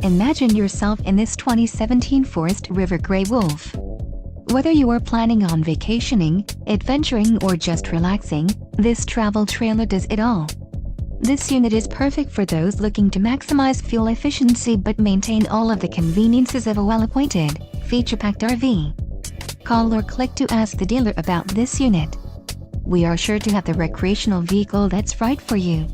Imagine yourself in this 2017 Forest River Grey Wolf. Whether you are planning on vacationing, adventuring or just relaxing, this travel trailer does it all. This unit is perfect for those looking to maximize fuel efficiency but maintain all of the conveniences of a well-appointed, feature-packed RV. Call or click to ask the dealer about this unit. We are sure to have the recreational vehicle that's right for you.